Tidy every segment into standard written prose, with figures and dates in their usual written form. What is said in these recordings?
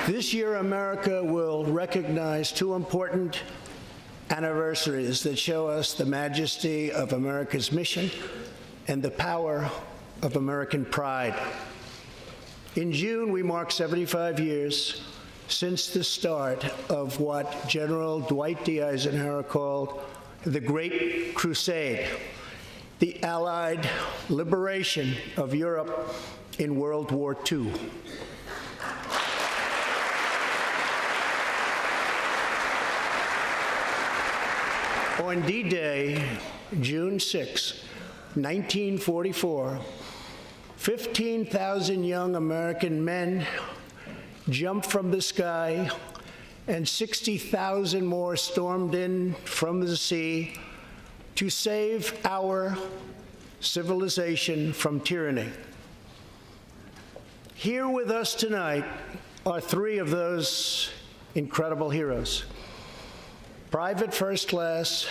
This year, America will recognize two important anniversaries that show us the majesty of America's mission and the power of American pride. In June, we mark 75 years since the start of what General Dwight D. Eisenhower called the Great Crusade, the Allied liberation of Europe in World War II. On D-Day, June 6, 1944, 15,000 young American men jumped from the sky, and 60,000 more stormed in from the sea to save our civilization from tyranny. Here with us tonight are three of those incredible heroes. Private First Class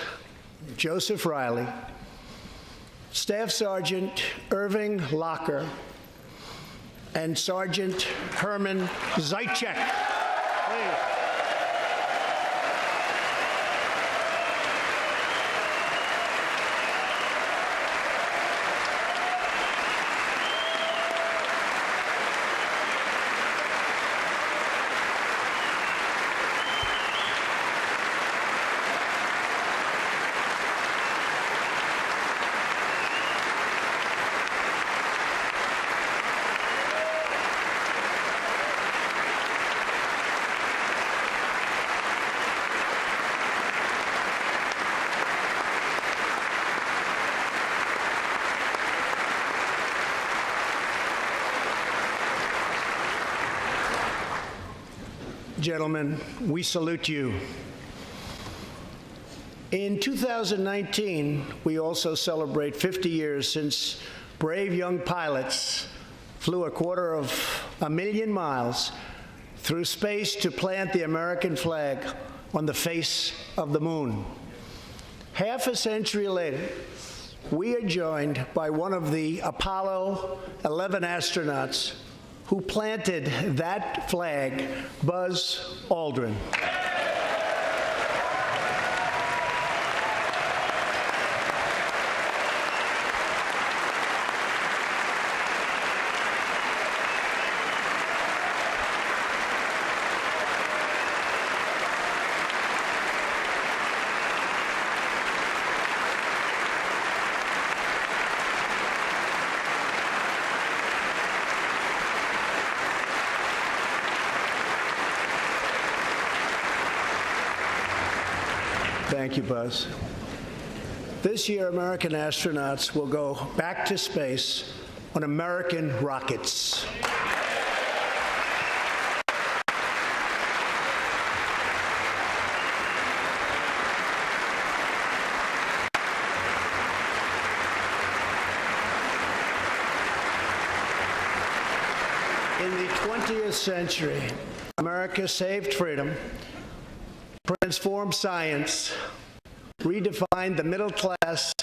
Joseph Riley, Staff Sergeant Irving Locker, and Sergeant Herman Zaitchik. Please. Gentlemen, we salute you. In 2019, we also celebrate 50 years since brave young pilots flew 250,000 miles through space to plant the American flag on the face of the moon. Half a century later, we are joined by one of the Apollo 11 astronauts who planted that flag, Buzz Aldrin. Thank you, Buzz. This year, American astronauts will go back to space on American rockets. In the 20th century, America saved freedom, transformed science, redefined the middle class,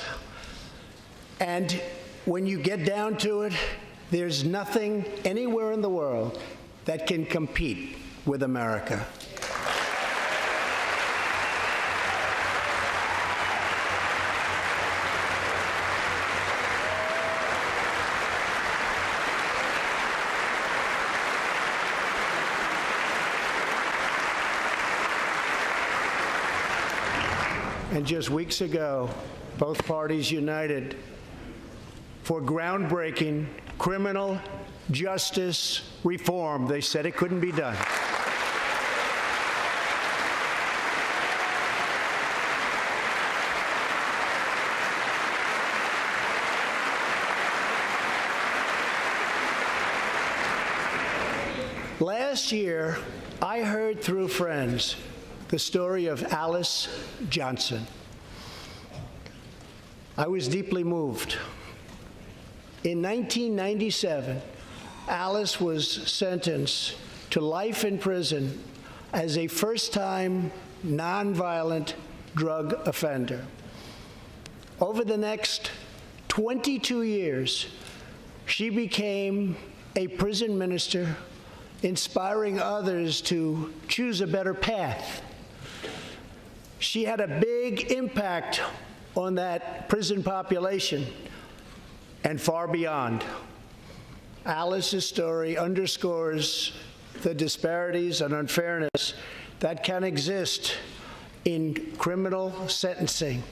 and when you get down to it, there's nothing anywhere in the world that can compete with America. And just weeks ago, both parties united for groundbreaking criminal justice reform. They said it couldn't be done. Last year, I heard through friends the story of Alice Johnson. I was deeply moved. In 1997, Alice was sentenced to life in prison as a first-time nonviolent drug offender. Over the next 22 years, she became a prison minister, inspiring others to choose a better path. She had a big impact on that prison population and far beyond. Alice's story underscores the disparities and unfairness that can exist in criminal sentencing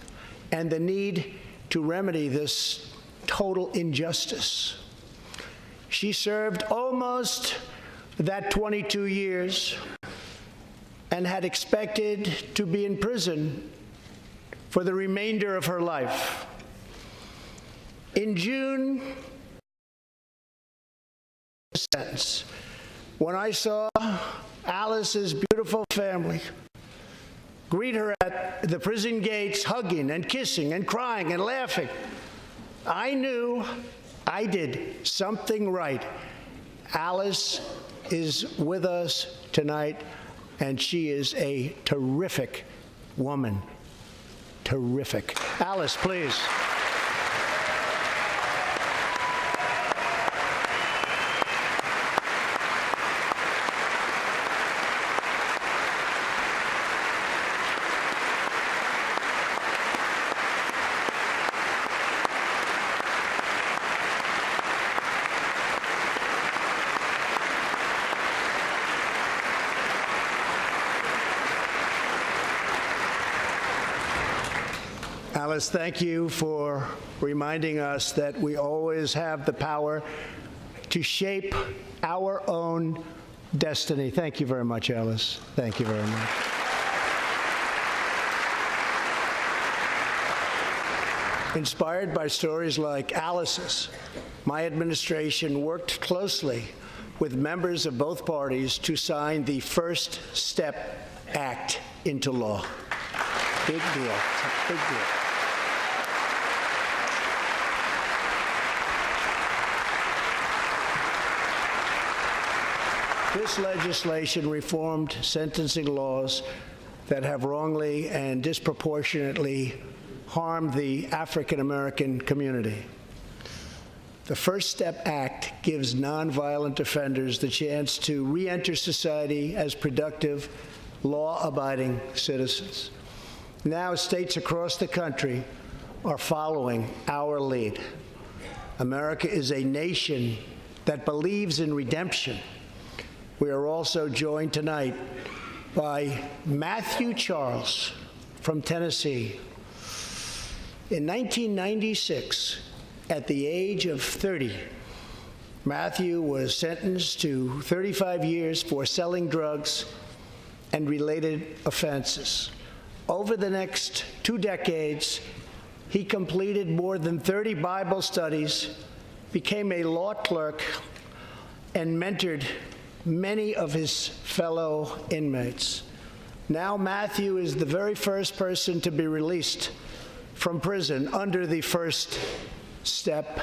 and the need to remedy this total injustice. She served almost that 22 years and had expected to be in prison for the remainder of her life. In June, sentence, when I saw Alice's beautiful family greet her at the prison gates, hugging and kissing and crying and laughing, I knew I did something right. Alice is with us tonight, and she is a terrific woman. Terrific. Alice, please. Alice, thank you for reminding us that we always have the power to shape our own destiny. Thank you very much, Alice. Thank you very much. Inspired by stories like Alice's, my administration worked closely with members of both parties to sign the First Step Act into law. Big deal. Big deal. This legislation reformed sentencing laws that have wrongly and disproportionately harmed the African American community. The First Step Act gives nonviolent offenders the chance to re-enter society as productive, law-abiding citizens. Now, states across the country are following our lead. America is a nation that believes in redemption. We are also joined tonight by Matthew Charles from Tennessee. In 1996, at the age of 30, Matthew was sentenced to 35 years for selling drugs and related offenses. Over the next 2 decades, he completed more than 30 Bible studies, became a law clerk, and mentored many of his fellow inmates. Now Matthew is the very first person to be released from prison under the First Step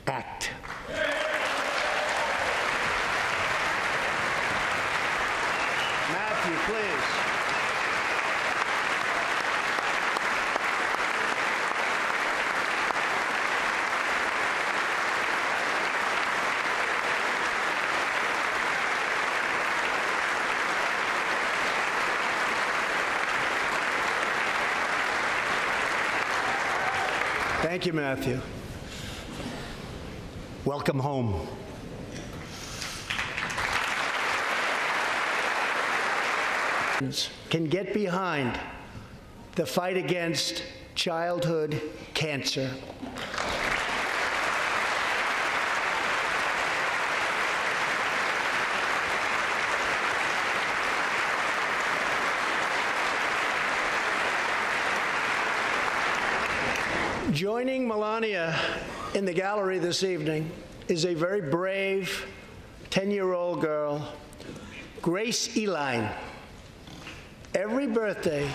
Act. Matthew, please. Thank you, Matthew. Welcome home. Can get behind the fight against childhood cancer. Joining Melania in the gallery this evening is a very brave 10-year-old girl, Grace Eline. Every birthday,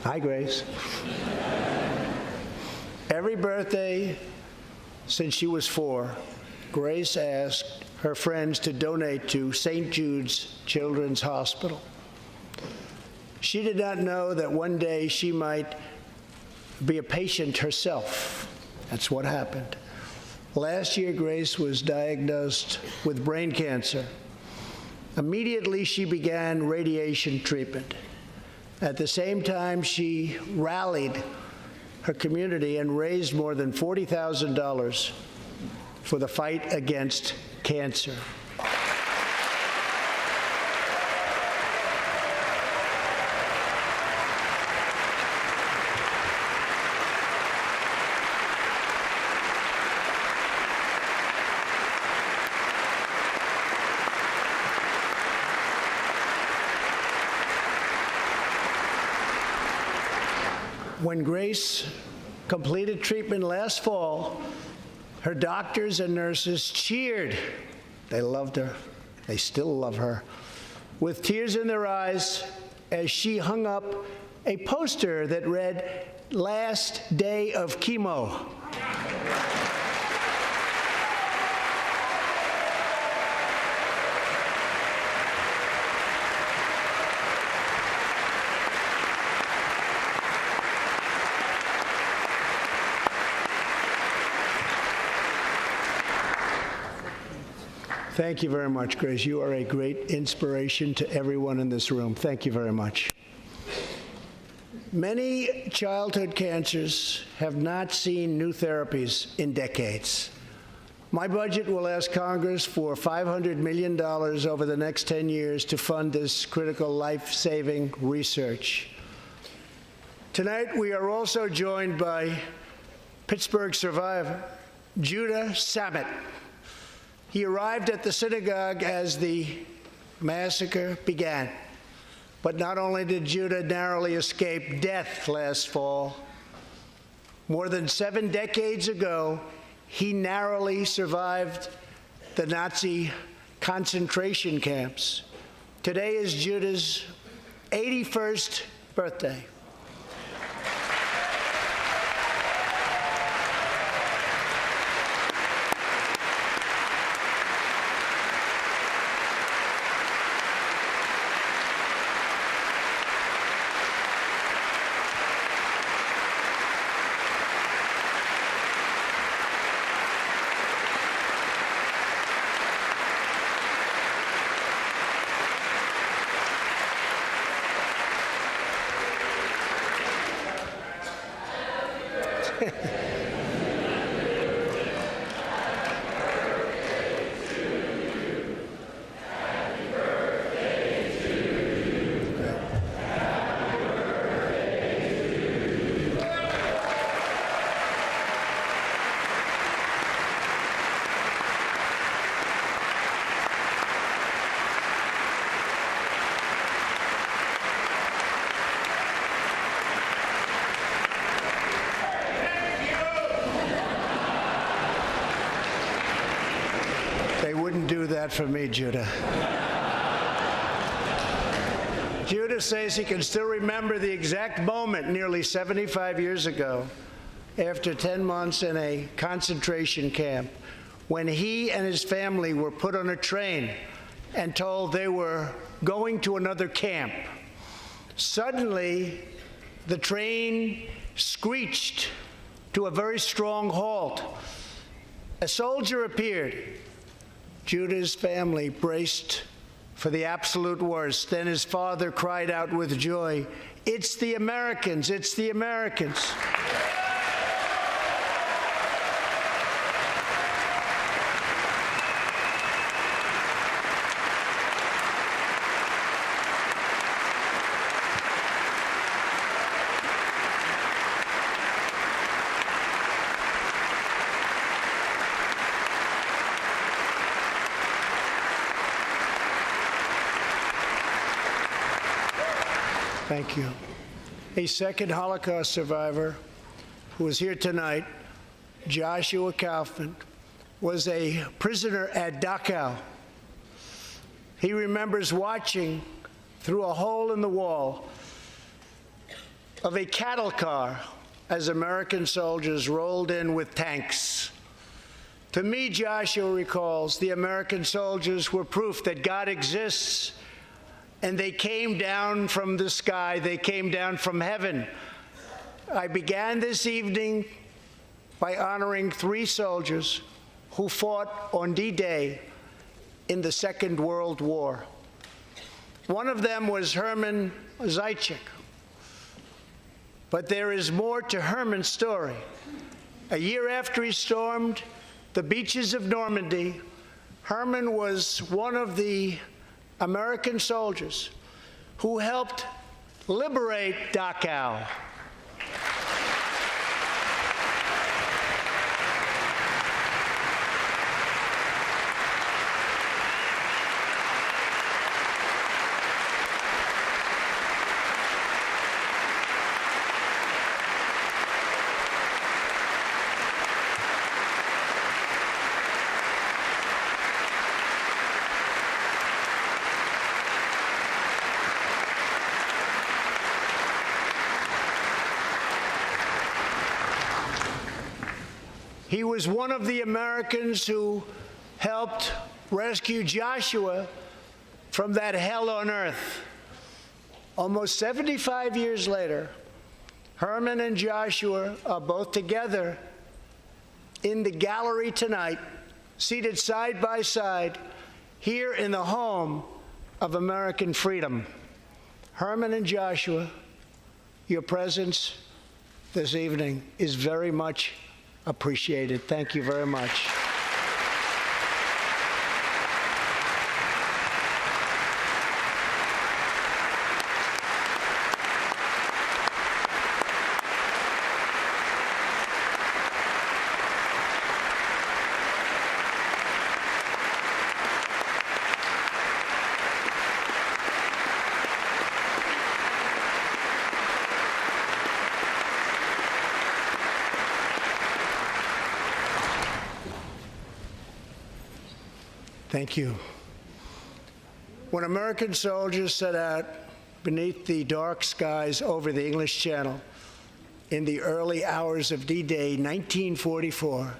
hi, Grace. Every birthday since she was 4, Grace asked her friends to donate to St. Jude's Children's Hospital. She did not know that one day she might be a patient herself. That's what happened. Last year, Grace was diagnosed with brain cancer. Immediately, she began radiation treatment. At the same time, she rallied her community and raised more than $40,000 for the fight against cancer. When Grace completed treatment last fall, her doctors and nurses cheered. They loved her. They still love her. With tears in their eyes, as she hung up a poster that read, "Last day of chemo." Thank you very much, Grace. You are a great inspiration to everyone in this room. Thank you very much. Many childhood cancers have not seen new therapies in decades. My budget will ask Congress for $500 million over the next 10 years to fund this critical life-saving research. Tonight, we are also joined by Pittsburgh survivor, Judah Samet. He arrived at the synagogue as the massacre began. But not only did Judah narrowly escape death last fall, more than 7 decades ago, he narrowly survived the Nazi concentration camps. Today is Judah's 81st birthday. Do that for me, Judah. Judah says he can still remember the exact moment nearly 75 years ago, after 10 months in a concentration camp, when he and his family were put on a train and told they were going to another camp. Suddenly, the train screeched to a very strong halt. A soldier appeared. Judah's family braced for the absolute worst. Then his father cried out with joy, "It's the Americans! It's the Americans!" Thank you. A second Holocaust survivor who is here tonight, Joshua Kaufman, was a prisoner at Dachau. He remembers watching through a hole in the wall of a cattle car as American soldiers rolled in with tanks. To me, Joshua recalls, the American soldiers were proof that God exists, and they came down from the sky. They came down from heaven. I began this evening by honoring 3 soldiers who fought on D-Day in the Second World War. One of them was Herman Zaitchik. But there is more to Herman's story. A year after he stormed the beaches of Normandy, Herman was one of the American soldiers who helped liberate Dachau. He was one of the Americans who helped rescue Joshua from that hell on earth. Almost 75 years later, Herman and Joshua are both together in the gallery tonight, seated side by side, here in the home of American freedom. Herman and Joshua, your presence this evening is very much appreciated. Thank you very much. Thank you. When American soldiers set out beneath the dark skies over the English Channel in the early hours of D-Day 1944,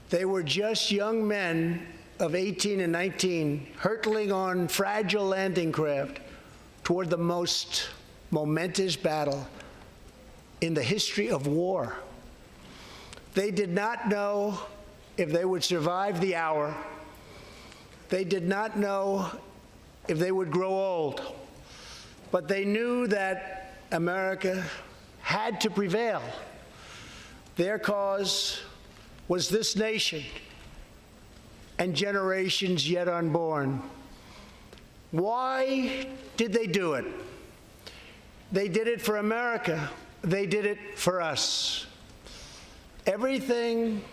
they were just young men of 18 and 19 hurtling on fragile landing craft toward the most momentous battle in the history of war. They did not know if they would survive the hour. They did not know if they would grow old, but they knew that America had to prevail. Their cause was this nation and generations yet unborn. Why did they do it? They did it for America. They did it for us. Everything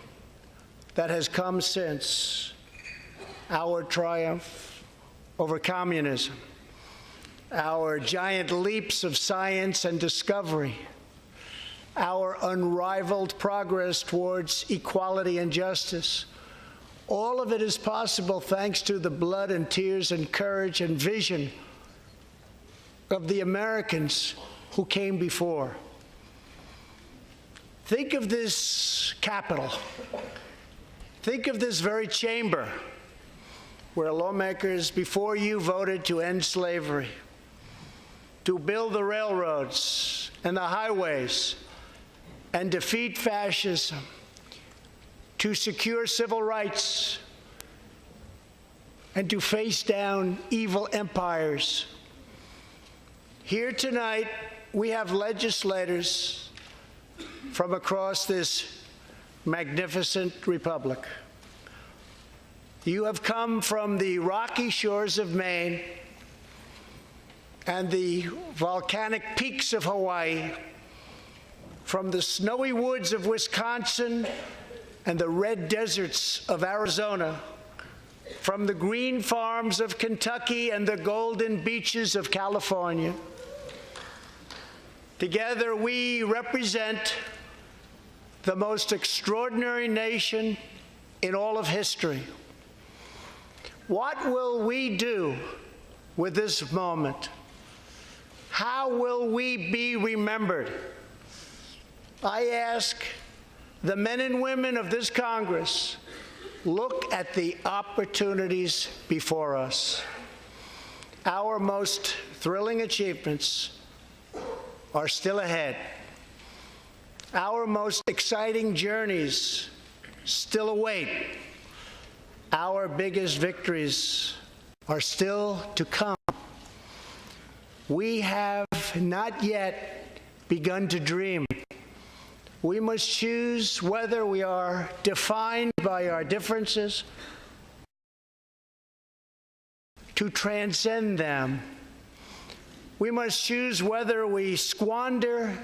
that has come since our triumph over communism, our giant leaps of science and discovery, our unrivaled progress towards equality and justice, all of it is possible thanks to the blood and tears and courage and vision of the Americans who came before. Think of this Capitol. Think of this very chamber where lawmakers before you voted to end slavery, to build the railroads and the highways, and defeat fascism, to secure civil rights, and to face down evil empires. Here tonight, we have legislators from across this magnificent republic. You have come from the rocky shores of Maine and the volcanic peaks of Hawaii, from the snowy woods of Wisconsin and the red deserts of Arizona, from the green farms of Kentucky and the golden beaches of California. Together, we represent the most extraordinary nation in all of history. What will we do with this moment? How will we be remembered? I ask the men and women of this Congress, look at the opportunities before us. Our most thrilling achievements are still ahead. Our most exciting journeys still await. Our biggest victories are still to come. We have not yet begun to dream. We must choose whether we are defined by our differences, to transcend them. We must choose whether we squander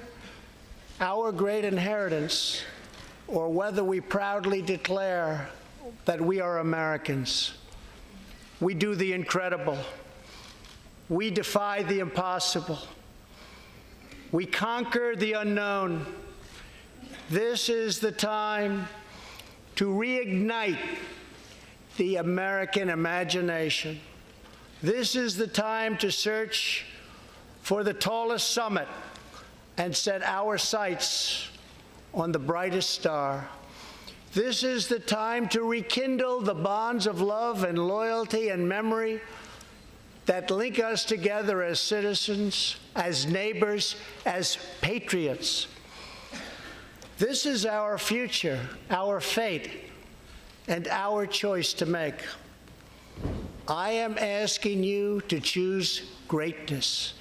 our great inheritance or whether we proudly declare that we are Americans. We do the incredible. We defy the impossible. We conquer the unknown. This is the time to reignite the American imagination. This is the time to search for the tallest summit and set our sights on the brightest star. This is the time to rekindle the bonds of love and loyalty and memory that link us together as citizens, as neighbors, as patriots. This is our future, our fate, and our choice to make. I am asking you to choose greatness.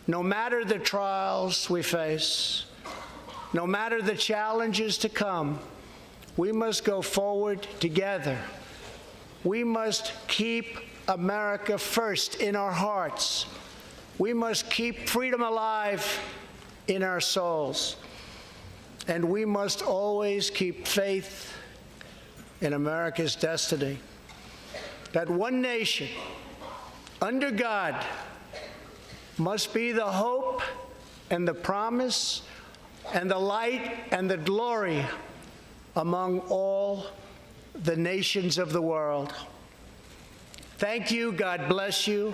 No matter the trials we face, no matter the challenges to come, we must go forward together. We must keep America first in our hearts. We must keep freedom alive in our souls. And we must always keep faith in America's destiny. That one nation, under God, must be the hope and the promise and the light and the glory among all the nations of the world. Thank you, God bless you,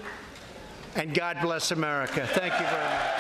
and God bless America. Thank you very much.